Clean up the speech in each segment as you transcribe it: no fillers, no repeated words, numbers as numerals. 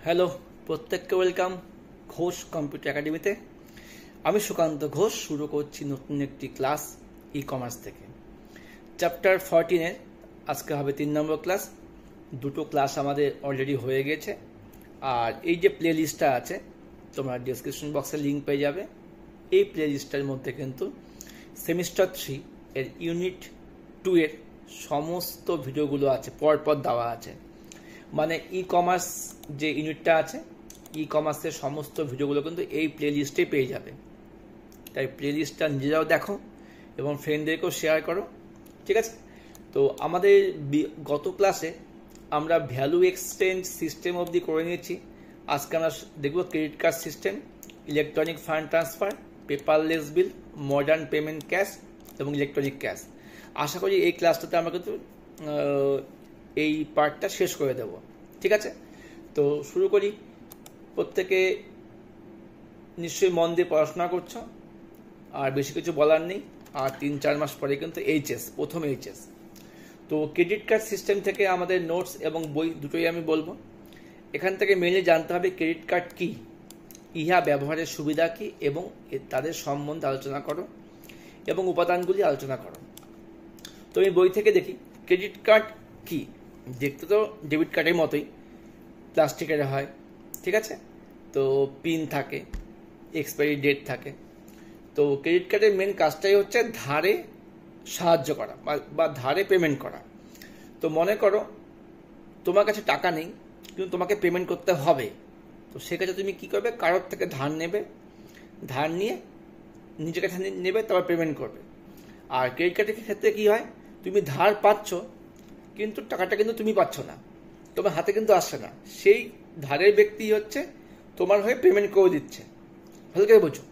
Hello, প্রত্যেককে welcome Ghosh computer একাডেমিতে। আমি সুকান্ত ঘোষ শুরু করছি নতুন একটি ক্লাস ই কমার্স থেকে। চ্যাপ্টার 14-এর আজকে হবে 3 নম্বর ক্লাস। দুটো ক্লাস আমাদের অলরেডি হয়ে গেছে। আর এই যে প্লে লিস্টটা আছে, তোমরা ডিসক্রিপশন বক্সে লিঙ্ক পেয়ে যাবে। এই প্লে লিস্টটার মধ্যে কিন্তু সেমিস্টার 3 এর ইউনিট 2 এর সমস্ত ভিডিওগুলো আছে, পরপর দেওয়া আছে। মানে ই কমার্স যে ইউনিটটা আছে, ই কমার্সের সমস্ত ভিডিওগুলো কিন্তু এই প্লে লিস্টে পেয়ে যাবে। তাই প্লে লিস্টটা নিজেরাও দেখো এবং ফ্রেন্ডদেরকেও শেয়ার করো, ঠিক আছে? তো আমাদের গত ক্লাসে আমরা ভ্যালু এক্সচেঞ্জ সিস্টেম অবধি করে নিয়েছি। আজকে আমরা দেখব credit card system, electronic fund transfer, paperless bill, modern payment cash এবং ইলেকট্রনিক ক্যাশ। আশা করি এই ক্লাসটাতে আমরা কিন্তু এই পার্টটা শেষ করে দেব, ঠিক আছে? তো শুরু করি। প্রত্যেকে নিশ্চয়ই মন দিয়ে পড়াশোনা করছো, আর বেশি কিছু বলার নেই। আর 3-4 মাস পরে কিন্তু প্রথম এইচএস। তো ক্রেডিট কার্ড সিস্টেম থেকে আমাদের নোটস এবং বই দুটোই আমি বলবো। এখান থেকে মেনলি জানতে হবে ক্রেডিট কার্ড কি, ইহা ব্যবহারের সুবিধা কি এবং তাদের সম্বন্ধে আলোচনা করো এবং উপাদানগুলি আলোচনা করো। তো আমি বই থেকে দেখি ক্রেডিট কার্ড কি। দেখতে তো ডেবিট কার্ডের মতোই, প্লাস্টিকের হয়, ঠিক আছে? তো পিন থাকে, এক্সপায়ারি ডেট থাকে। তো ক্রেডিট কার্ডের মেন কাজটাই হচ্ছে ধারে সাহায্য করা বা ধারে পেমেন্ট করা। তো মনে করো তোমার কাছে টাকা নেই, কিন্তু তোমাকে পেমেন্ট করতে হবে। তো সেক্ষেত্রে তুমি কী করবে? কারোর থেকে ধার নেবে, ধার নিয়ে নিজের কাছে নেবে, তারপর পেমেন্ট করবে। আর ক্রেডিট কার্ডের ক্ষেত্রে কী হয়? তুমি ধার পাচ্ছ, কিন্তু টাকাটা কিন্তু তুমি পাচ্ছ না, তোমার হাতে কিন্তু আসছে না। সেই ধারের ব্যক্তি হচ্ছে তোমার হয়ে পেমেন্ট করে দিচ্ছে। ভালো করে বোঝো,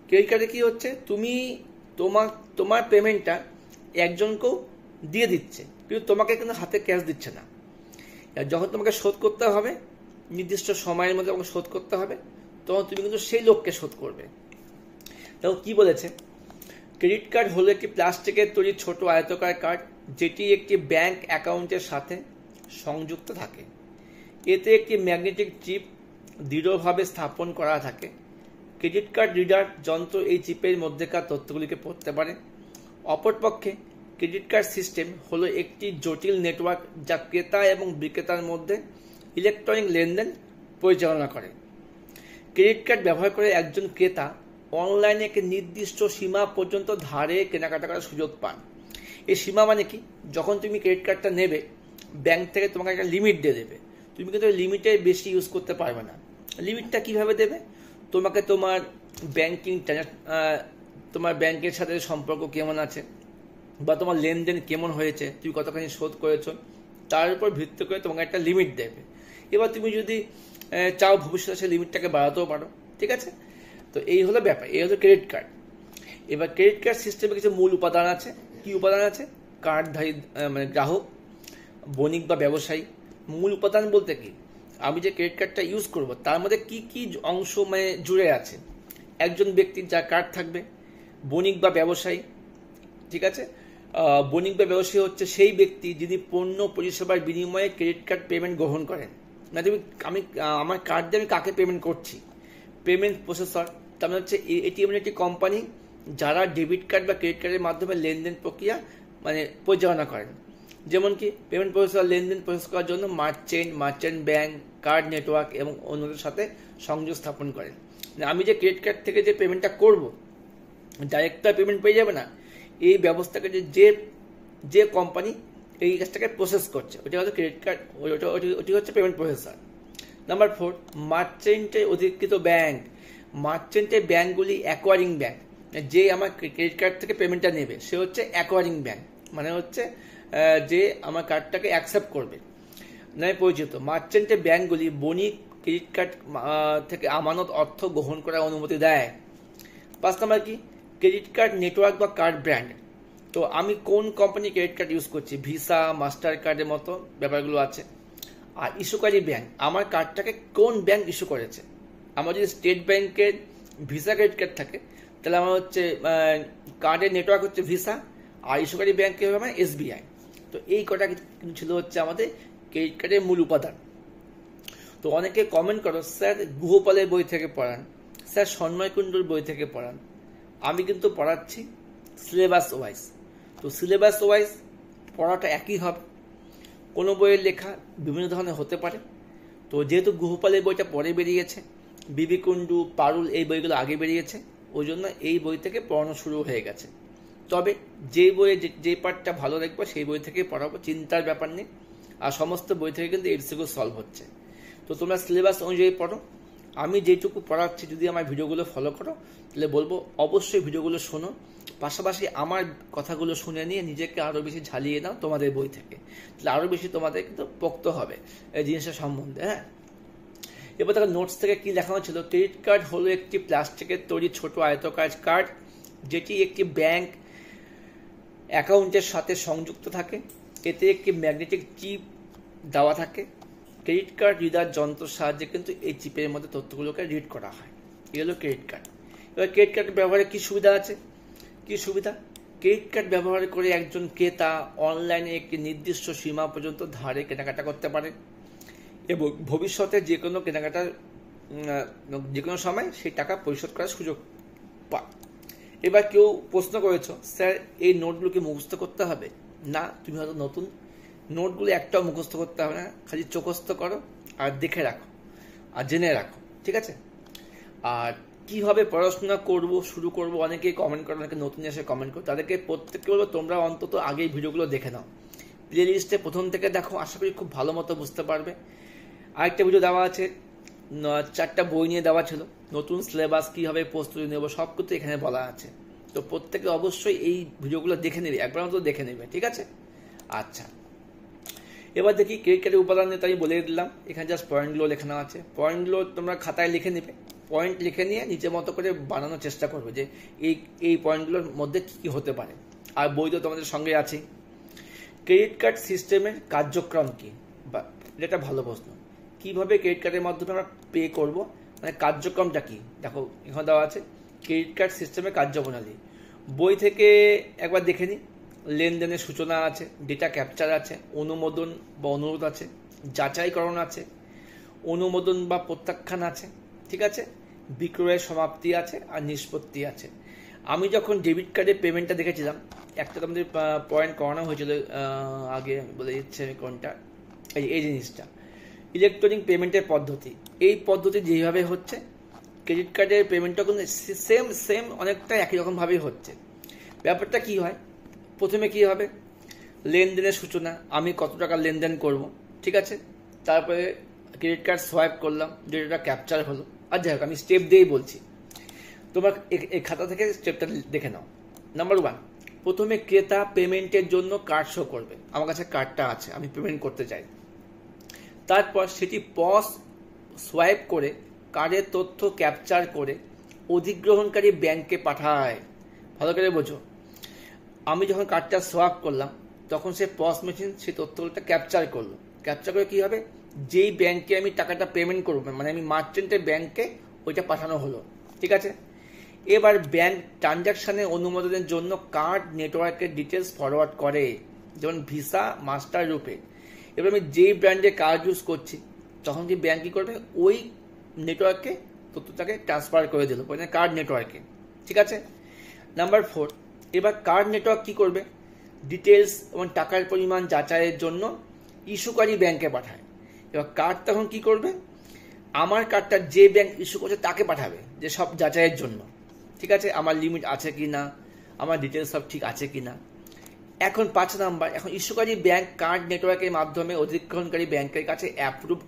ক্রেডিট কার্ডে কী হচ্ছে? তুমি তোমার পেমেন্টটা একজনকেও দিয়ে দিচ্ছে, কিন্তু তোমাকে কিন্তু হাতে ক্যাশ দিচ্ছে না। যখন তোমাকে শোধ করতে হবে, নির্দিষ্ট সময়ের মধ্যে তোমাকে শোধ করতে হবে, তখন তুমি কিন্তু সেই লোককে শোধ করবে। দেখো কি বলেছে, ক্রেডিট কার্ড হলো একটি প্লাস্টিকের তৈরি ছোট আয়তাকার কার্ড, যেটি একটি ব্যাংক অ্যাকাউন্টের সাথে সংযুক্ত থাকে। এতে একটি ম্যাগনেটিক চিপ দৃঢ়ভাবে স্থাপন করা থাকে। ক্রেডিট কার্ড রিডার যন্ত্র এই চিপের মধ্যেকার তথ্যগুলিকে পড়তে পারে। অপরপক্ষে ক্রেডিট কার্ড সিস্টেম হলো একটি জটিল নেটওয়ার্ক, যা ক্রেতা এবং বিক্রেতার মধ্যে ইলেকট্রনিক লেনদেন পরিচালনা করে। ক্রেডিট কার্ড ব্যবহার করে একজন ক্রেতা অনলাইনে একটি নির্দিষ্ট সীমা পর্যন্ত ধারে কেনাকাটা করার সুযোগ পান। এই সীমা মানে কি? যখন তুমি ক্রেডিট কার্ডটা নেবে, ব্যাংক থেকে তোমাকে একটা লিমিট দিয়ে দেবে। তুমি কিন্তু লিমিটের বেশি ইউজ করতে পারবে না। লিমিটটা কিভাবে দেবে? তোমাকে তোমার তোমার ব্যাংকের সাথে সম্পর্ক কেমন আছে, বা তোমার লেনদেন কেমন হয়েছে, তুমি কতখানি শোধ করেছো, তার উপর ভিত্তি করে তোমাকে একটা লিমিট দেবে। এবার তুমি যদি চাও ভবিষ্যতে সেই লিমিটটাকে বাড়াতেও পারো, ঠিক আছে? তো এই হলো ব্যাপার, এই হলো ক্রেডিট কার্ড। এবার ক্রেডিট কার্ড সিস্টেমে কিছু মূল উপাদান আছে। কি উপাদান আছে? কার্ডধারী মানে গ্রাহক, বণিক বা ব্যবসায়ী। মূল উপাদান বলতে কি, আমি যে ক্রেডিট কার্ডটা ইউজ করব তার মধ্যে কি কি অংশ মানে জুড়ে আছে। একজন ব্যক্তির যার কার্ড থাকবে, বণিক বা ব্যবসায়ী, ঠিক আছে? বণিক বা ব্যবসায়ী হচ্ছে সেই ব্যক্তি যিনি পণ্য পরিষেবার বিনিময়ে ক্রেডিট কার্ড পেমেন্ট গ্রহণ করেন। না আমি আমার কার্ড দিয়ে আমি কাকে পেমেন্ট করছি? পেমেন্ট প্রসেসর, তার মানে হচ্ছে এটি এমন একটি কোম্পানি যারা ডেবিট কার্ড বা ক্রেডিট কার্ডের মাধ্যমে লেনদেন প্রক্রিয়া মানে পরিচালনা করেন। যেমন কি পেমেন্ট প্রসেসর লেনদেন প্রসেস করার জন্য মার্চেন্ট ব্যাংক, কার্ড নেটওয়ার্ক এবং অন্যদের সাথে সংযোগ স্থাপন করেন। আমি যে ক্রেডিট কার্ড থেকে যে পেমেন্টটা করব, ডাইরেক্ট পেমেন্ট পেয়ে যাবে না। এই ব্যবস্থাকে যে কোম্পানি এই কাজটাকে প্রসেস করছে, ওটা হচ্ছে ক্রেডিট কার্ড, ওটি হচ্ছে পেমেন্ট প্রসেসর। নাম্বার 4, মার্চেন্টের অধিকৃত ব্যাংক। মার্চেন্টের ব্যাংকগুলি অ্যাকোয়ারিং ব্যাংক। যে আমার ক্রেডিট কার্ড থেকে পেমেন্টটা নেবে সে হচ্ছে অ্যাকোয়ারিং ব্যাংক, মানে হচ্ছে যে আমার কার্ডটাকে অ্যাকসেপ্ট করবে, নামে পরিচিত। মার্চেন্টের ব্যাংকগুলি বণিক ক্রেডিট কার্ড থেকে আমানত অর্থ গ্রহণ করার অনুমতি দেয়। 5 নম্বর কি, ক্রেডিট কার্ড নেটওয়ার্ক বা কার্ড ব্র্যান্ড। তো আমি কোন কোম্পানি ক্রেডিট কার্ড ইউজ করছি, ভিসা, মাস্টার কার্ডের মতো ব্যাপারগুলো আছে। আর ইস্যুকারী ব্যাংক, আমার কার্ডটাকে কোন ব্যাংক ইস্যু করেছে। আমার যদি স্টেট ব্যাংকের ভিসা ক্রেডিট কার্ড থাকে, তাহলে আমার হচ্ছে কার্ডের নেটওয়ার্ক হচ্ছে ভিসা, আর ইস্যুকারী ব্যাংকে হবে আমার SBI। তো এই কটা কিন্তু ছিল হচ্ছে আমাদের ক্রেডিট কার্ডের মূল উপাদান। তো অনেকে কমেন্ট করো, স্যার গুহপালের বই থেকে পড়ান, স্যার সন্ময় কুণ্ডুর বই থেকে পড়ান। আমি কিন্তু পড়াচ্ছি সিলেবাস ওয়াইজ। তো সিলেবাস ওয়াইজ পড়াটা একই হবে, কোনো বইয়ের লেখা বিভিন্ন ধরনের হতে পারে। তো যেহেতু গুহপালের বইটা পরে বেরিয়েছে, বিবি কুণ্ডু, পারুল এই বইগুলো আগে বেরিয়েছে, ওই জন্য এই বই থেকে পড়ানো শুরু হয়ে গেছে। তবে যে বইয়ে যে পার্টটা ভালো লাগবে সেই বই থেকে পড়াবো, চিন্তার ব্যাপার নেই। আর সমস্ত বই থেকে কিন্তু এমসিকিউ সলভ হচ্ছে। তো তোমরা সিলেবাস অনুযায়ী পড়ো। আমি যেটুকু পড়াচ্ছি যদি আমার ভিডিওগুলো ফলো করো তাহলে বলবো অবশ্যই ভিডিওগুলো শোনো, পাশাপাশি আমার কথাগুলো শুনে নিয়ে নিজেকে আরও বেশি ঝালিয়ে নাও তোমাদের বই থেকে, তাহলে আরও বেশি তোমাদের কিন্তু পোক্ত হবে এই জিনিসটা সম্বন্ধে। হ্যাঁ, এবার দেখো নোটস থেকে কি লেখানো ছিল। ক্রেডিট কার্ড হলো একটি প্লাস্টিকের তৈরি ছোট আয়তকার কার্ড, যেটি একটি ব্যাংক অ্যাকাউন্টের সাথে সংযুক্ত থাকে। এতে একটি ম্যাগনেটিক চিপ দেওয়া থাকে। ক্রেডিট কার্ড রিডার যন্ত্রের সাহায্যে কিন্তু এই চিপের মধ্যে তথ্যগুলোকে রিড করা হয়। এই হলো ক্রেডিট কার্ড। এবার ক্রেডিট কার্ড ব্যবহারে কি সুবিধা আছে? কি সুবিধা? ক্রেডিট কার্ড ব্যবহার করে একজন ক্রেতা অনলাইনে একটি নির্দিষ্ট সীমা পর্যন্ত ধারে কেনাকাটা করতে পারে এবং ভবিষ্যতে যে কোনো কেনাকাটার যে কোনো সময় সেই টাকা পরিশোধ করার সুযোগ পায়। এবার কেউ প্রশ্ন করেছো, স্যার এই নোটগুলো কি মুখস্থ করতে হবে? না, তুমি হয়তো নতুন, নোটগুলো একটাও মুখস্থ করতে হবে না, খালি চোখস্থ করো আর দেখে রাখো আর জেনে রাখো, ঠিক আছে? আর কিভাবে পড়াশোনা শুরু করবো, অনেকেই কমেন্ট করো, অনেকে নতুন এসে কমেন্ট করো, তাদেরকে প্রত্যেককে বলবো তোমরা অন্তত আগেই ভিডিওগুলো দেখে নাও, প্লে লিস্টে প্রথম থেকে দেখো, আশা করি খুব ভালো মতো বুঝতে পারবে। আরেকটা ভিডিও দেওয়া আছে, 4টা বই নিয়ে দেওয়া ছিল, নতুন সিলেবাস কীভাবে প্রস্তুতি নেব সব কিছু এখানে বলা আছে। তো প্রত্যেকে অবশ্যই এই ভিডিওগুলো দেখে নেবে, একবার মতো দেখে নেবে, ঠিক আছে? আচ্ছা, এবার দেখি ক্রেডিট কার্ডের উপাদান নিয়ে তো আমি বলে দিলাম, এখানে জাস্ট পয়েন্টগুলো লেখানো আছে। পয়েন্টগুলো তোমরা খাতায় লিখে নেবে, পয়েন্ট লিখে নিয়ে নিজের মতো করে বানানোর চেষ্টা করবে যে এই পয়েন্টগুলোর মধ্যে কী কী হতে পারে। আর বই তো তোমাদের সঙ্গে আছে। ক্রেডিট কার্ড সিস্টেমের কার্যক্রম কী, বা এটা একটা ভালো প্রশ্ন। কীভাবে ক্রেডিট কার্ডের মাধ্যমে আমরা পে করব, মানে কার্যক্রমটা কী? দেখো এখানে দেওয়া আছে ক্রেডিট কার্ড সিস্টেমের কার্যপ্রণালী। বই থেকে একবার দেখে নিই। লেনদেনের সূচনা আছে, ডেটা ক্যাপচার আছে, অনুমোদন বা অনুরোধ আছে, যাচাইকরণ আছে, অনুমোদন বা প্রত্যাখ্যান আছে, ঠিক আছে, বিক্রয়ের সমাপ্তি আছে আর নিষ্পত্তি আছে। আমি যখন ডেবিট কার্ডের পেমেন্টটা দেখেছিলাম, একটা তোমাদের পয়েন্ট করানো হয়েছিল আগে, বলে দিচ্ছে কোনটা, এই জিনিসটা ইলেকট্রনিক পেমেন্টের পদ্ধতি। এই পদ্ধতি যেভাবে হচ্ছে ক্রেডিট কার্ডের পেমেন্টটা কিন্তু সেম অনেকটা একই রকমভাবেই হচ্ছে। ব্যাপারটা কি হয়, প্রথমে কি হবে, লেনদেনের সূচনা, আমি কত টাকা লেনদেন করব, ঠিক আছে, তারপরে ক্রেডিট কার্ড সোয়াইপ করলাম, ডেটাটা ক্যাপচার হলো। আর যাই হোক আমি স্টেপ দিয়েই বলছি, তোমার এই খাতা থেকে স্টেপটা দেখে নাও। নাম্বার 1, প্রথমে ক্রেতা পেমেন্টের জন্য কার্ড শো করবে, আমার কাছে কার্ডটা আছে, আমি পেমেন্ট করতে চাই। তারপর সেটি পস সোয়াইপ করে কার্ডের তথ্য ক্যাপচার করে অধিগ্রহণকারী ব্যাংকে পাঠায়। ভালো করে বোঝো, আমি যখন কার্ডটা সোয়াইপ করলাম তখন সে পস মেশিন সেই তথ্যটা ক্যাপচার করলো। ক্যাপচার করে কী হবে, যেই ব্যাংকে আমি টাকাটা পেমেন্ট করবো, মানে আমি মার্চেন্টের ব্যাংকে ওইটা পাঠানো হলো, ঠিক আছে। এবার ব্যাংক ট্রানজাকশানের অনুমোদনের জন্য কার্ড নেটওয়ার্কের ডিটেলস ফরওয়ার্ড করে, যেমন ভিসা, মাস্টার, রূপে। এবার আমি যেই ব্র্যান্ডে কার্ড ইউজ করছি তখন কি ব্যাংক কী করবে, ওই নেটওয়ার্কে তথ্যটাকে ট্রান্সফার করে দিল কার্ড নেটওয়ার্কে, ঠিক আছে। নাম্বার 4, এবার কার্ড নেটওয়ার্ক কি করবে, ডিটেলস এবং টাকার পরিমাণ যাচাইয়ের জন্য ইস্যুকারী ব্যাংকে পাঠায়। এবার কার্ড তখন কি করবে, আমার কার্ডটা যে ব্যাংক ইস্যু করছে তাকে পাঠাবে, যে সব যাচাইয়ের জন্য, ঠিক আছে, আমার লিমিট আছে কি না, আমার ডিটেলস সব ঠিক আছে কি না। এখন 5 নাম্বার, এখন ইস্যুকারী ব্যাংক কার্ড নেটওয়ার্কের মাধ্যমে অধিগ্রহণকারী ব্যাংকের কাছে অ্যাপ্রুভ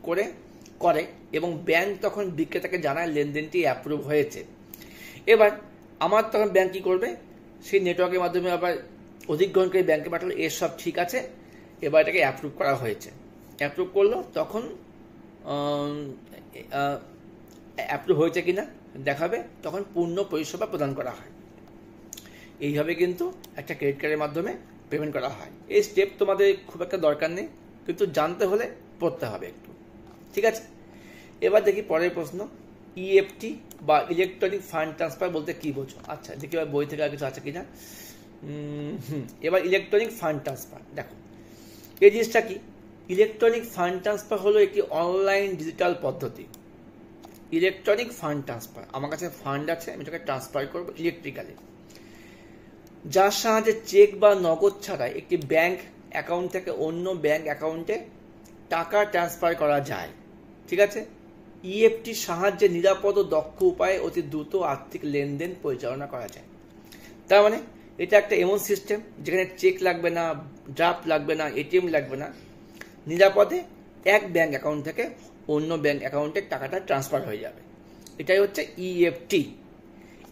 করে এবং ব্যাংক তখন বিক্রেতাকে জানায় লেনদেনটি অ্যাপ্রুভ হয়েছে। এবার আমার তখন ব্যাংক কী করবে, সেই নেটওয়ার্কের মাধ্যমে আবার অধিগ্রহণকারী ব্যাংকে পাঠালো, এর সব ঠিক আছে, এবার এটাকে অ্যাপ্রুভ করা হয়েছে। অ্যাপ্রুভ করলো, তখন অ্যাপ্রুভ হয়েছে কিনা দেখাবে, তখন পূর্ণ পরিষেবা প্রদান করা হয়। এইভাবে কিন্তু একটা ক্রেডিট কার্ডের মাধ্যমে পেমেন্ট করা হয়। এই স্টেপ তোমাদের খুব একটা দরকার নেই, কিন্তু জানতে হলে পড়তে হবে একটু, ঠিক আছে। এবার দেখি পরের প্রশ্ন, ইএফটি বা ইলেকট্রনিক ফান্ড ট্রান্সফার বলতে কি বোঝো? আচ্ছা দেখি এবার বই থেকে আর কিছু আছে কিনা। এবার ইলেকট্রনিক ফান্ড ট্রান্সফার, দেখো এই জিনিসটা কি, ইলেকট্রনিক ফান্ড ট্রান্সফার হলো একটি অনলাইন ডিজিটাল পদ্ধতি। ইলেকট্রনিক ফান্ড ট্রান্সফার, আমার কাছে ফান্ড আছে, আমি এটাকে ট্রান্সফার করবো ইলেকট্রিক্যালি, যার সাহায্যে চেক বা নগদ ছাড়াই একটি ব্যাংক অ্যাকাউন্ট থেকে অন্য ব্যাংক অ্যাকাউন্টে টাকা ট্রান্সফার করা যায়। ঠিক আছে, ইএফটির সাহায্যে নিরাপদ ও দক্ষ উপায়ে অতি দ্রুত আর্থিক লেনদেন পরিচালনা করা যায়। তার মানে এটা একটা এমন সিস্টেম যেখানে চেক লাগবে না, ড্রাফট লাগবে না, এটিএম লাগবে না, নিরাপদে এক ব্যাংক অ্যাকাউন্ট থেকে অন্য ব্যাংক অ্যাকাউন্টে টাকাটা ট্রান্সফার হয়ে যাবে। এটাই হচ্ছে ইএফটি।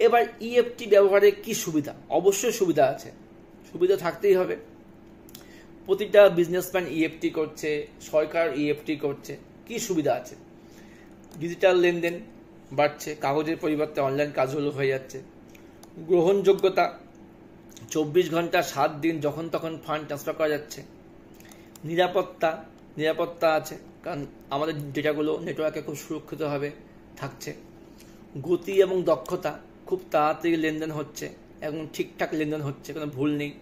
এবার ইএফটি ব্যবহারে কি সুবিধা? অবশ্যই সুবিধা আছে, সুবিধা থাকতেই হবে। প্রতিটা বিজনেসম্যান ইএফটি করছে, সরকার ইএফটি করছে, কি সুবিধা আছে? ডিজিটাল লেনদেন বাড়ছে, কাগজের পরিবর্তে অনলাইন কাজগুলো হয়ে যাচ্ছে। গ্রহণযোগ্যতা, 24 ঘন্টা 7 দিন যখন তখন ফান্ড ট্রান্সফার করা যাচ্ছে। নিরাপত্তা আছে, কারণ আমাদের ডেটাগুলো নেটওয়ার্কে খুব সুরক্ষিতভাবে থাকছে। গতি এবং দক্ষতা, খুব তাড়াতাড়ি লেনদেন হচ্ছে এবং ঠিকঠাক লেনদেন হচ্ছে, কোনো ভুল নেই।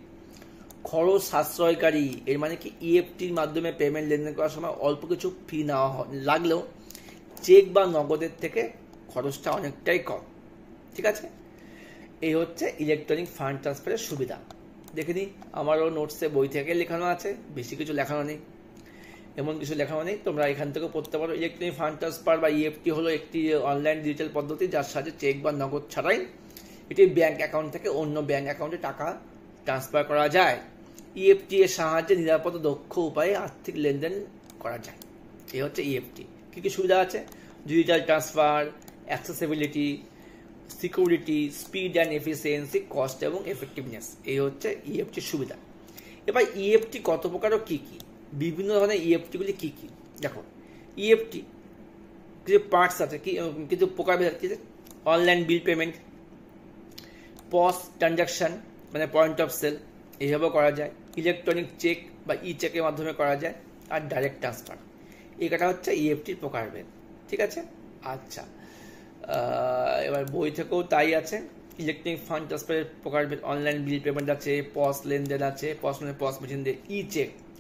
খরচ সাশ্রয়কারী, এর মানে কি ইএফটির মাধ্যমে পেমেন্ট লেনদেন করার সময় অল্প কিছু ফি নেওয়া লাগলেও চেক বা নগদের থেকে খরচটা অনেকটাই কম। ঠিক আছে, এই হচ্ছে ইলেকট্রনিক ফান্ড ট্রান্সফারের সুবিধা। দেখে নিই, আমারও নোটসে বই থেকে লেখানো আছে, বেশি কিছু লেখানো নেই, এমন কিছু লেখানো নেই, তোমরা এখান থেকে পড়তে পারো। ইলেকট্রনিক ফান্ড ট্রান্সফার বা ইএফটি হলো একটি অনলাইন ডিজিটাল পদ্ধতি যার সাহায্যে চেক বা নগদ ছাড়াই এটি ব্যাংক অ্যাকাউন্ট থেকে অন্য ব্যাংক অ্যাকাউন্টে টাকা ট্রান্সফার করা যায়। ইএফটি এর সাহায্যে নিরাপদ দক্ষ উপায়ে আর্থিক লেনদেন করা যায়। এই হচ্ছে ইএফটি। কী কী সুবিধা আছে? Digital transfer, accessibility, security, speed and efficiency, cost এবং এফেক্টিভনেস, এই হচ্ছে ইএফটির সুবিধা। এবার ইএফটি কত প্রকার ও কী কী? বিভিন্ন ধরনের ইএফটিগুলি কী কী? দেখো, ইএফটি কিছু পার্টস আছে, কিছু প্রকারভেদ আছে। অনলাইন বিল পেমেন্ট, পস ট্রানজাকশন মানে পয়েন্ট অফ সেল, এইভাবেও করা যায়। ইলেকট্রনিক চেক বা ই চেকের মাধ্যমে করা যায়। আর ডাইরেক্ট ট্রান্সফার, এই কটা হচ্ছে ইএফটির প্রকারভেদ। ঠিক আছে, আচ্ছা, এবার বই থেকেও তাই আছে। ইলেকট্রনিক ফান্ড ট্রান্সফারের প্রকারভেদ, অনলাইন বিল পেমেন্ট আছে, পস লেনদেন আছে, পস মানে পস মেশিন দিয়ে।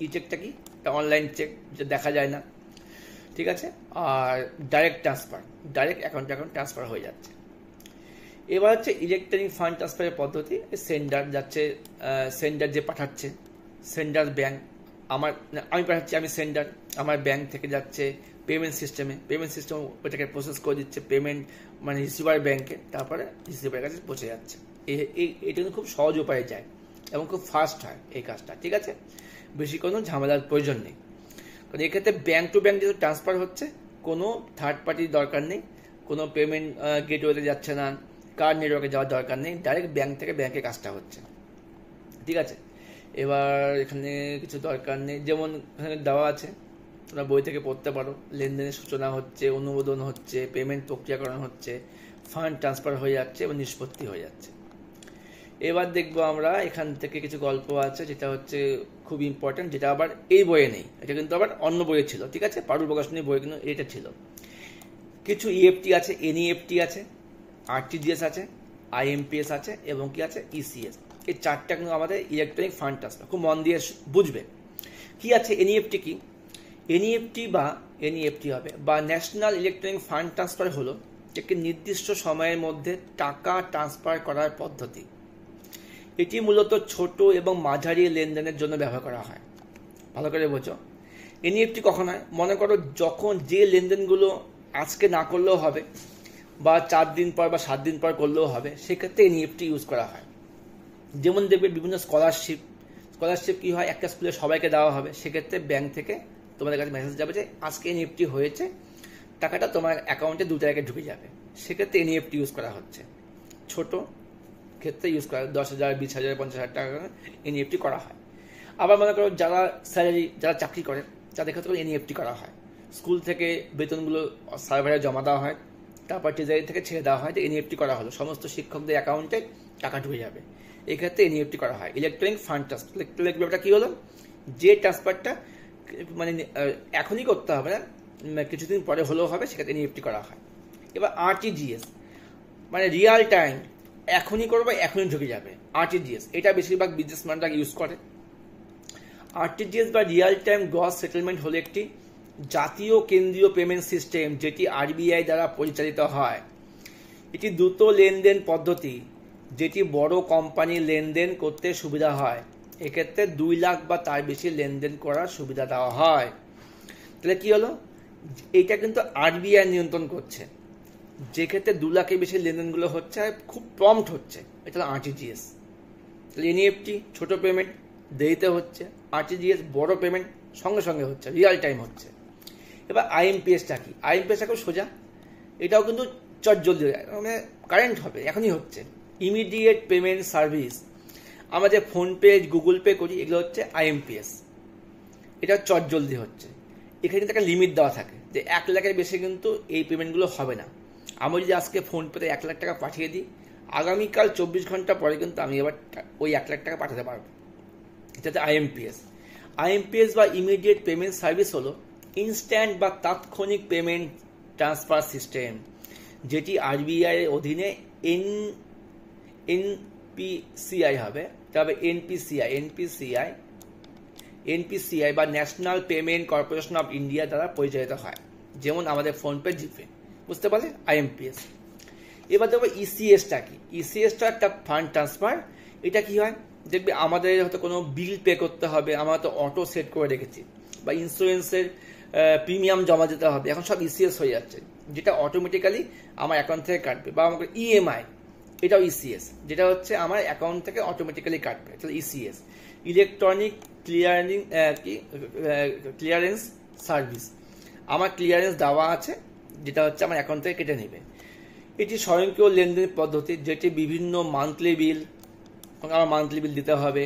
ই চেকটা কি? এটা অনলাইন চেক, যেটা দেখা যায় না। ঠিক আছে, আর direct transfer, direct account transfer হয়ে যাচ্ছে। এবার হচ্ছে ইলেকট্রনিক ফান্ড ট্রান্সফারের পদ্ধতি। সেন্ডার যাচ্ছে, সেন্ডার যে পাঠাচ্ছে, সেন্ডার ব্যাংক, আমি পাঠাচ্ছি, আমি সেন্ডার, আমার ব্যাংক থেকে যাচ্ছে পেমেন্ট সিস্টেম ওটাকে প্রসেস করে দিচ্ছে, পেমেন্ট মানে রিসিভার ব্যাংকে, তারপরে রিসিভারের কাছে পৌঁছে যাচ্ছে। এটা কিন্তু খুব সহজ উপায়ে যায় এবং খুব ফাস্ট হয় এই কাজটা। ঠিক আছে, বেশি কোনো ঝামেলার প্রয়োজন নেই, কারণ এক্ষেত্রে ব্যাংক টু ব্যাংক যেহেতু ট্রান্সফার হচ্ছে, কোনো থার্ড পার্টির দরকার নেই, কোনো পেমেন্ট গেটওয়েতে যাচ্ছে না, কার্ড নেটওয়ার্কে যাওয়ার দরকার নেই, ডাইরেক্ট ব্যাংক থেকে ব্যাংকে কাজটা হচ্ছে। ঠিক আছে, এবার এখানে কিছু দরকার নেই, যেমন এখানে দেওয়া আছে, তোমরা বই থেকে পড়তে পারো। লেনদেনের সূচনা হচ্ছে, অনুমোদন হচ্ছে, পেমেন্ট প্রক্রিয়াকরণ হচ্ছে, ফান্ড ট্রান্সফার হয়ে যাচ্ছে এবং নিষ্পত্তি হয়ে যাচ্ছে। এবার দেখবো আমরা এখান থেকে কিছু গল্প আছে, যেটা হচ্ছে খুব ইম্পর্টেন্ট, যেটা আবার এই বইয়ে নেই, এটা কিন্তু আবার অন্য বইয়ে ছিল। ঠিক আছে, পারুল প্রকাশনীর বইয়ে কিন্তু এটা ছিল। কিছু ইএফটি আছে, এনইএফটি আছে, আরটিজিএস আছে, আইএমপিএস আছে এবং কি আছে ইসিএস। এই চারটা কিন্তু আমাদের ইলেকট্রনিক ফান্ড ট্রান্সফার, খুব মন দিয়ে বুঝবে। কি আছে এনইএফটি? কি এনইএফটি হবে বা ন্যাশনাল ইলেকট্রনিক ফান্ড ট্রান্সফার হলো একটি নির্দিষ্ট সময়ের মধ্যে টাকা ট্রান্সফার করার পদ্ধতি। এটি মূলত ছোট এবং মাঝারি লেনদেনের জন্য ব্যবহার করা হয়। ভালো করে বোঝো, এনইএফটি কখন হয়? মনে করো যখন যে লেনদেনগুলো আজকে না করলেও হবে, বা 4 দিন পর বা 7 দিন পর করলেও হবে, সেক্ষেত্রে এনইএফটি ইউজ করা হয়। যেমন দেখবে বিভিন্ন স্কলারশিপ কি হয়, একটা স্কুলে সবাইকে দেওয়া হবে, সেক্ষেত্রে ব্যাংক থেকে তোমাদের কাছে মেসেজ যাবে যে আজকে এনইএফটি হয়েছে, টাকাটা তোমার অ্যাকাউন্টে 2 তারিখে ঢুকে যাবে, সেক্ষেত্রে এনইএফটি ইউজ করা হচ্ছে। ছোট ক্ষেত্রে ইউজ করা 10,000, 20,000, 50,000 টাকা এনইএফটি করা হয়। আবার মনে করো যারা চাকরি করে তাদের ক্ষেত্রে এনইএফটি করা হয়। স্কুল থেকে বেতনগুলো সার্ভারে জমা দেওয়া হয়, তারপর ট্রেজারি থেকে ছেড়ে দেওয়া হয়, এনইএফটি করা হলো, সমস্ত শিক্ষকদের অ্যাকাউন্টে টাকা ঢুকে যাবে, এই ক্ষেত্রে এনইএফটি করা হয়। ইলেকট্রনিক ফান্ড ট্রান্সফার, ইলেকট্রনিক ব্যাপারটা কি হলো, যে ট্রান্সফারটা মানে এখনই করতে হবে না, কিছুদিন পরে হলেও হবে, সেক্ষেত্রে এনইএফটি করা হয়। এবার আরটিজিএস মানে রিয়াল টাইম, এখনই করবো এখনই ঢুকে যাবে, আরটিজিএস। এটা বেশিরভাগ বিজনেসম্যানরা ইউজ করে। আরটিজিএস বা রিয়েল টাইম গ্রস সেটেলমেন্ট হলো একটি জাতীয় কেন্দ্রীয় পেমেন্ট সিস্টেম যেটি আরবিআই দ্বারা পরিচালিত হয়। এটি দ্রুত লেনদেন পদ্ধতি যেটি বড় কোম্পানি লেনদেন করতে সুবিধা হয়। এক্ষেত্রে 2 লাখ বা তার বেশি লেনদেন করার সুবিধা দেওয়া হয়। তাহলে কি হলো, এইটা কিন্তু আরবিআই নিয়ন্ত্রণ করছে, যে ক্ষেত্রে 2 লাখের বেশি লেনদেনগুলো হচ্ছে খুব প্রম্পট হচ্ছে, এটা হলো আরটিজিএস। তাহলে এনইএফটি ছোট পেমেন্ট দেরিতে হচ্ছে, আরটিজিএস বড় পেমেন্ট সঙ্গে সঙ্গে হচ্ছে, রিয়েল টাইম হচ্ছে। এবার আইএমপিএসটা কি? আইএমপিএসটা খুব সোজা, এটাও কিন্তু চটজলদি মানে কারেন্ট হবে, এখনই হচ্ছে। ইমিডিয়েট পেমেন্ট সার্ভিস, আমরা যে ফোনপে গুগল পে করি এগুলো হচ্ছে আইএমপিএস, এটা চটজলদি হচ্ছে। এখানে কিন্তু একটা লিমিট দেওয়া থাকে যে 1 লাখের বেশি কিন্তু এই পেমেন্টগুলো হবে না। আমি যদি আজকে ফোনপেতে 1 লাখ টাকা পাঠিয়ে দিই, আগামীকাল 24 ঘন্টা পরে কিন্তু আমি এবার ওই 1 লাখ টাকা পাঠাতে পারবো। এটা হচ্ছে আইএমপিএস। আইএমপিএস বা ইমিডিয়েট পেমেন্ট সার্ভিস হলো ইনস্ট্যান্ট বা তাৎক্ষণিক পেমেন্ট ট্রান্সফার সিস্টেম, যেটি আরবিআই এর অধীনে এনপিসিআই হবে, তবে এনপিসিআই বা national payment corporation of India দ্বারা পরিচালিত হয়, যেমন আমাদের ফোনপে, জিপে, বুঝতে পারলে আইএমপিএস। এবার দেখো ইসিএসটা কি? ইসিএসটা একটা ফান্ড ট্রান্সফার। এটা কি হয়, দেখবে আমাদের হয়তো কোনো বিল পে করতে হবে, আমরা তো অটো সেট করে রেখেছি, বা ইন্স্যুরেন্সের প্রিমিয়াম জমা দিতে হবে, এখন সব ইসিএস হয়ে যাচ্ছে, যেটা অটোমেটিক্যালি আমার অ্যাকাউন্ট থেকে কাটবে। বা আমাকে ইএমআই, এটাও ইসিএস, যেটা হচ্ছে আমার অ্যাকাউন্ট থেকে অটোমেটিক্যালি কাটবে, তাহলে ইসিএস। ইলেকট্রনিক ক্লিয়ারেন্স সার্ভিস, আমার ক্লিয়ারেন্স দেওয়া আছে, যেটা হচ্ছে আমার অ্যাকাউন্ট থেকে কেটে নেবে। এটি স্বয়ংক্রিয় লেনদেন পদ্ধতি, যেটি বিভিন্ন মান্থলি বিল, আমার মান্থলি বিল দিতে হবে,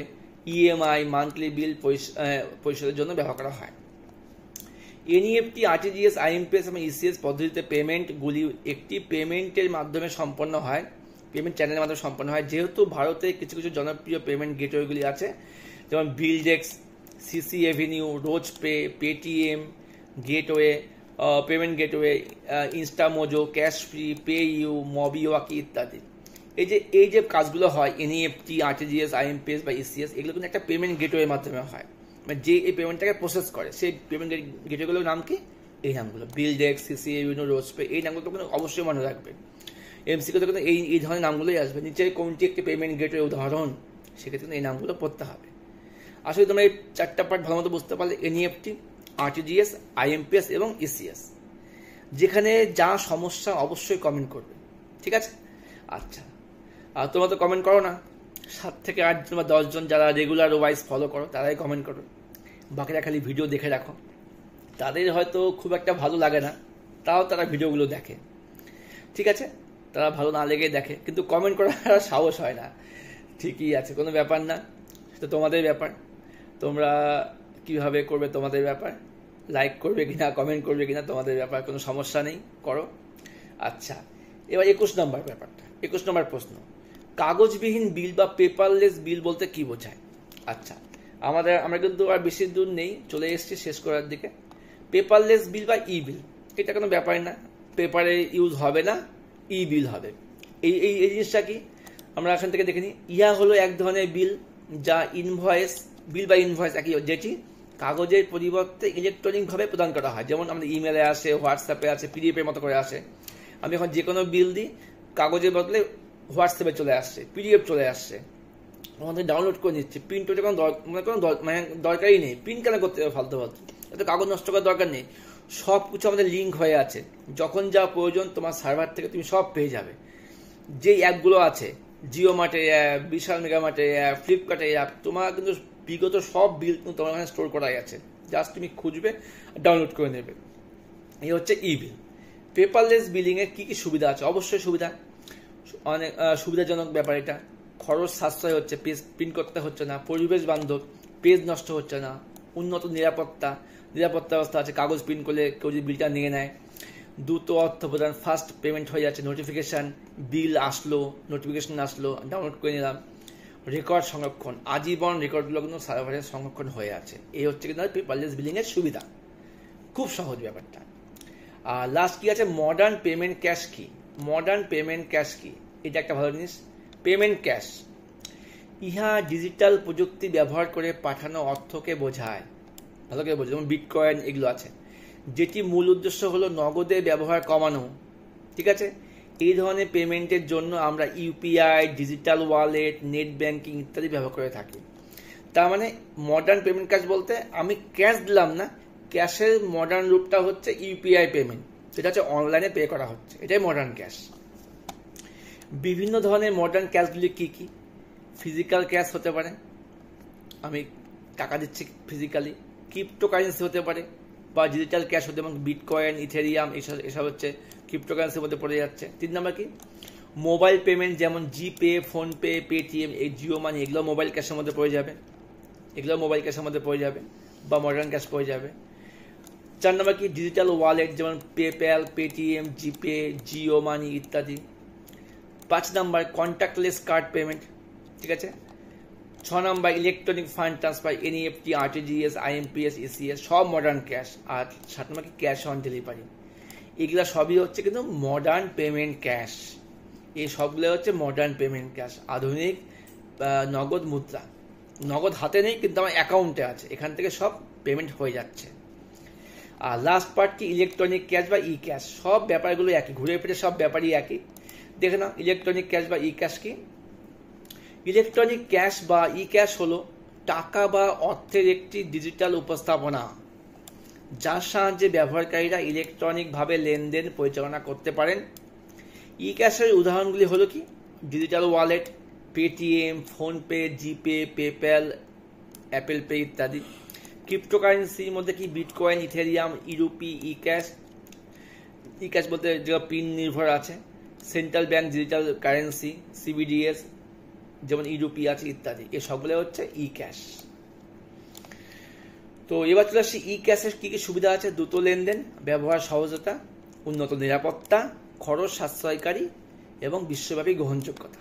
ইএমআই, মান্থলি বিল পরিশোধের জন্য ব্যবহার করা হয়। এনইএফটি, আরটিজিএস, আইএমপিএস এবং ইসিএস পদ্ধতিতে পেমেন্টগুলি একটি পেমেন্টের মাধ্যমে সম্পন্ন হয়, পেমেন্ট চ্যানেলের মাধ্যমে সম্পন্ন হয়। যেহেতু ভারতে কিছু কিছু জনপ্রিয় পেমেন্ট গেটওয়েগুলি আছে, যেমন BillDesk, CCAvenue, Razorpay, Paytm gateway, payment gateway, Instamojo, Cashfree, PayU, MobiKwik ইত্যাদি। এই যে কাজগুলো হয় এনইএফটি, আরটিজিএস, আইএমপিএস বা ইসিএস, এগুলো কিন্তু একটা পেমেন্ট গেটওয়ের মাধ্যমে হয়। মানে যে এই পেমেন্টটাকে প্রসেস করে সেই পেমেন্ট গেটওয়েগুলোর নাম কি? এই নামগুলো, বিলডেক্স, সিসি এভিনিউ, রোজপে, এই নামগুলো তো অবশ্যই মনে রাখবে। এমসিকিউতে কিন্তু এই ধরনের নামগুলোই আসবে, নিচে কোনটি একটি পেমেন্ট গেটওয়ে উদাহরণ, সেক্ষেত্রে এই নামগুলো পড়তে হবে। আসলে তোমরা এই 4টা পার্ট ভালো মতো বুঝতে পারলে, এনইএফটি, আরটিজিএস, আইএমপিএস এবং ইসিএস। যেখানে যা সমস্যা অবশ্যই কমেন্ট করবে, ঠিক আছে? আচ্ছা, আর তোমরা তো কমেন্ট করো না, 7 থেকে 8 জন বা 10 জন যারা রেগুলার ওয়াইজ ফলো করো তারাই কমেন্ট করো, বাকিরা খালি ভিডিও দেখে রাখো। তাদের হয়তো খুব একটা ভালো লাগে না, তাও তারা ভিডিওগুলো দেখে, ঠিক আছে? তারা ভালো না লেগে দেখে, কিন্তু কমেন্ট করার সাহস হয় না। ঠিকই আছে, কোনো ব্যাপার না, তো তোমাদের ব্যাপার, তোমরা কিভাবে করবে তোমাদের ব্যাপার, লাইক করবে কিনা, কমেন্ট করবে কিনা তোমাদের ব্যাপার, কোনো সমস্যা নেই, করো। আচ্ছা, এবার 21 নম্বর ব্যাপারটা, 21 নম্বর প্রশ্ন, কাগজবিহীন বিল বা পেপারলেস বিল বলতে কি বোঝায়? আচ্ছা, আমরা কিন্তু আর বেশি দূর নেই, চলে এসেছি শেষ করার দিকে। পেপারলেস বিল বা ই বিল, এটা কোনো ব্যাপারই না, পেপারে ইউজ হবে না, ই বিল হবে। এই জিনিসটা কি আমরা এখান থেকে দেখে নিই। ইহা হলো এক ধরনের বিল যা বিল বা ইনভয়েস একই, যেটি কাগজের পরিবর্তে ইলেকট্রনিকভাবে প্রদান করা হয়। যেমন আমাদের ইমেলে আসে, হোয়াটসঅ্যাপে আছে, পিডিএফের মতো করে আসে। আমি এখন যে কোনো বিল দিই, কাগজের বদলে হোয়াটসঅ্যাপে চলে আসছে, পিডিএফ চলে আসছে, আমাদের ডাউনলোড করে নিচ্ছে। প্রিন্ট ওটা কোনো দরকারই নেই, প্রিন্ট কেন করতে হবে ফালতু, এত কাগজ নষ্ট করার দরকার নেই। সব কিছু আমাদের লিঙ্ক হয়ে আছে, যখন যা প্রয়োজন তোমার সার্ভার থেকে তুমি সব পেয়ে যাবে। যেই অ্যাপগুলো আছে, জিও মার্টের অ্যাপ, বিশাল মেগা মার্টের অ্যাপ, ফ্লিপকার্টের অ্যাপ, তোমার কিন্তু বিগত সব বিল তোমার এখানে স্টোর করাই আছে, জাস্ট তুমি খুঁজবে, ডাউনলোড করে নেবে। এই হচ্ছে ই বিল। পেপারলেস বিলিংয়ের কী কী সুবিধা আছে? অবশ্যই সুবিধা, অনেক সুবিধাজনক ব্যাপার এটা। খরচ সাশ্রয় হচ্ছে, পেজ প্রিন্ট করতে হচ্ছে না, পরিবেশ বান্ধব, পেজ নষ্ট হচ্ছে না, উন্নত নিরাপত্তা ব্যবস্থা আছে, কাগজ প্রিন্ট করলে কেউ যদি বিলটা নিয়ে নেয়, দ্রুত অর্থ প্রদান, ফাস্ট পেমেন্ট হয়ে যাচ্ছে, নোটিফিকেশান, বিল আসলো, নোটিফিকেশান আসলো, ডাউনলোড করে নিলাম, রেকর্ড সংরক্ষণ, আজীবন রেকর্ডগুলো কিন্তু সার্ভারে সংরক্ষণ হয়ে আছে। এই হচ্ছে কিন্তু পেপারলেস বিলিংয়ের সুবিধা, খুব সহজ ব্যাপারটা। আর লাস্ট কি আছে, মডার্ন পেমেন্ট ক্যাশ কি? মডার্ন পেমেন্ট ক্যাশ কি? এটা একটা ভালো জিনিস। পেমেন্ট ক্যাশ, ইহা ডিজিটাল প্রযুক্তি ব্যবহার করে পাঠানো অর্থকে বোঝায়। ভালো করে বোঝায়, যেমন বিটকয়েন এগুলো আছে, যেটি মূল উদ্দেশ্য হলো নগদে ব্যবহার কমানো। ঠিক আছে, এই ধরনের পেমেন্টের জন্য আমরা UPI, digital wallet, net banking ইত্যাদি ব্যবহার করে থাকি। তার মানে মডার্ন পেমেন্ট ক্যাশ বলতে আমি ক্যাশ দিলাম না, ক্যাশের মডার্ন রূপটা হচ্ছে ইউপিআই পেমেন্ট, সেটা হচ্ছে অনলাইনে পে করা হচ্ছে, এটাই মডার্ন ক্যাশ। বিভিন্ন ধরনের মডার্ন ক্যাশগুলি কি কি? ফিজিক্যাল ক্যাশ হতে পারে, আমি টাকা দিচ্ছি ফিজিক্যালি। ক্রিপ্টোকারেন্সি হতে পারে, বা ডিজিটাল ক্যাশ হতে, যেমন বিটকয়েন, ইথেরিয়াম, এসব হচ্ছে ক্রিপ্টোকারেন্সির মধ্যে পড়ে যাচ্ছে। 3 নম্বর কি? মোবাইল পেমেন্ট, যেমন জিপে, ফোনপে, পেটিএম, এই জিও মানি, এগুলো মোবাইল ক্যাশের মধ্যে পড়ে যাবে, বা মডার্ন ক্যাশ পড়ে যাবে। 4 নম্বর কি? ডিজিটাল ওয়ালেট, যেমন PayPal, Paytm, GPay, Jio money ইত্যাদি। 5 নম্বর কন্ট্যাক্টলেস কার্ড পেমেন্ট। ঠিক আছে। 6 নম্বর electronic fund transfer, NEFT, RTGS, IMPS, ECS, সব মডার্ন ক্যাশ। আর 7 নম্বর কি? Cash on delivery. এগুলা সবই হচ্ছে কিন্তু মডার্ন পেমেন্ট ক্যাশ। এই সবগুলো হচ্ছে মডার্ন পেমেন্ট ক্যাশ, আধুনিক নগদ মুদ্রা। নগদ হাতে নেই কিন্তু আমার অ্যাকাউন্টে আছে, এখান থেকে সব পেমেন্ট হয়ে যাচ্ছে। আর লাস্ট পার্ট কি? ইলেকট্রনিক ক্যাশ বা ই ক্যাশ। সব ব্যাপারগুলো একই, ঘুরে ফিরে সব ব্যাপারই একই। দেখে নাও ইলেকট্রনিক ক্যাশ বা ই ক্যাশ কি? ইলেকট্রনিক ক্যাশ বা ই ক্যাশ হলো টাকা বা অর্থের একটি ডিজিটাল উপস্থাপনা, যার সাহায্যে ব্যবহারকারীরা ইলেকট্রনিকভাবে লেনদেন পরিচালনা করতে পারেন। ই ক্যাশের উদাহরণগুলি হলো কি? ডিজিটাল ওয়ালেট, পেটিএম, ফোনপে, জিপে, পেপ্যাল, অ্যাপেল পে ইত্যাদি। ক্রিপ্টোকারেন্সির মধ্যে কি? বিটকয়েন, ইথেরিয়াম, ইউরোপি, ই ক্যাশ বলতে যেগুলো পিন নির্ভর আছে। সেন্ট্রাল ব্যাংক ডিজিটাল কারেন্সি, সিবিডিএস, যেমন ইউরোপি আছে ইত্যাদি। এই সবগুলো হচ্ছে ই ক্যাশ। তো এবার চলে আসছি ই ক্যাশের কি কি সুবিধা আছে? দ্রুত লেনদেন, ব্যবহার সহজতা, উন্নত নিরাপত্তা, খরচ সাশ্রয়কারী এবং বিশ্বব্যাপী গ্রহণযোগ্যতা।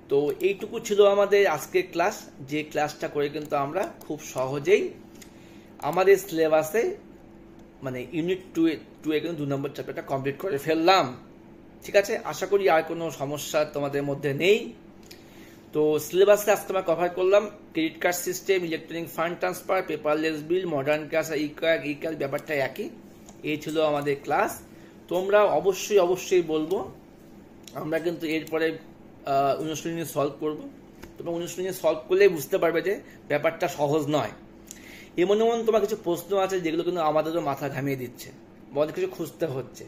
তো এইটুকু ছিল আমাদের আজকের ক্লাস, যে ক্লাসটা করে কিন্তু আমরা খুব সহজেই আমাদের সিলেবাসে, মানে ইউনিট 2 এ কিন্তু 2 নম্বর চ্যাপ্টারটা কমপ্লিট করে ফেললাম। ঠিক আছে, আশা করি আর কোনো সমস্যা তোমাদের মধ্যে নেই। তো সিলেবাসে আজকে আমরা কভার করলাম credit card system, electronic fund transfer, paperless bill, modern cash, e cash, ব্যাপারটা একই। এই ছিল আমাদের ক্লাস। তোমরা অবশ্যই বলবো, আমরা কিন্তু এরপরে অনুশীলনী সলভ করবো। তোমরা অনুশীলনী সলভ করলেই বুঝতে পারবে যে ব্যাপারটা সহজ নয়। এমন তোমার কিছু প্রশ্ন আছে যেগুলো কিন্তু আমাদেরও মাথা ঘামিয়ে দিচ্ছে, বা অনেক কিছু খুঁজতে হচ্ছে।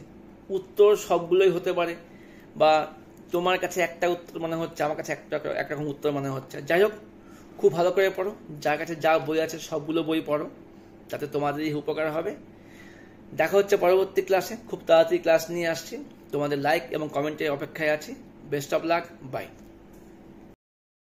উত্তর সবগুলোই হতে পারে, বা তোমার কাছে একটা উত্তর মনে হচ্ছে, আমার কাছে একরকম উত্তর মনে হচ্ছে। যাই হোক, খুব ভালো করে পড়ো, যার কাছে যা বই আছে সবগুলো বই পড়ো, তাতে তোমাদেরই উপকার হবে। দেখা হচ্ছে পরবর্তী ক্লাসে, খুব তাড়াতাড়ি ক্লাস নিয়ে আসছি। তোমাদের লাইক এবং কমেন্টের অপেক্ষায় আছি। Best of luck, by.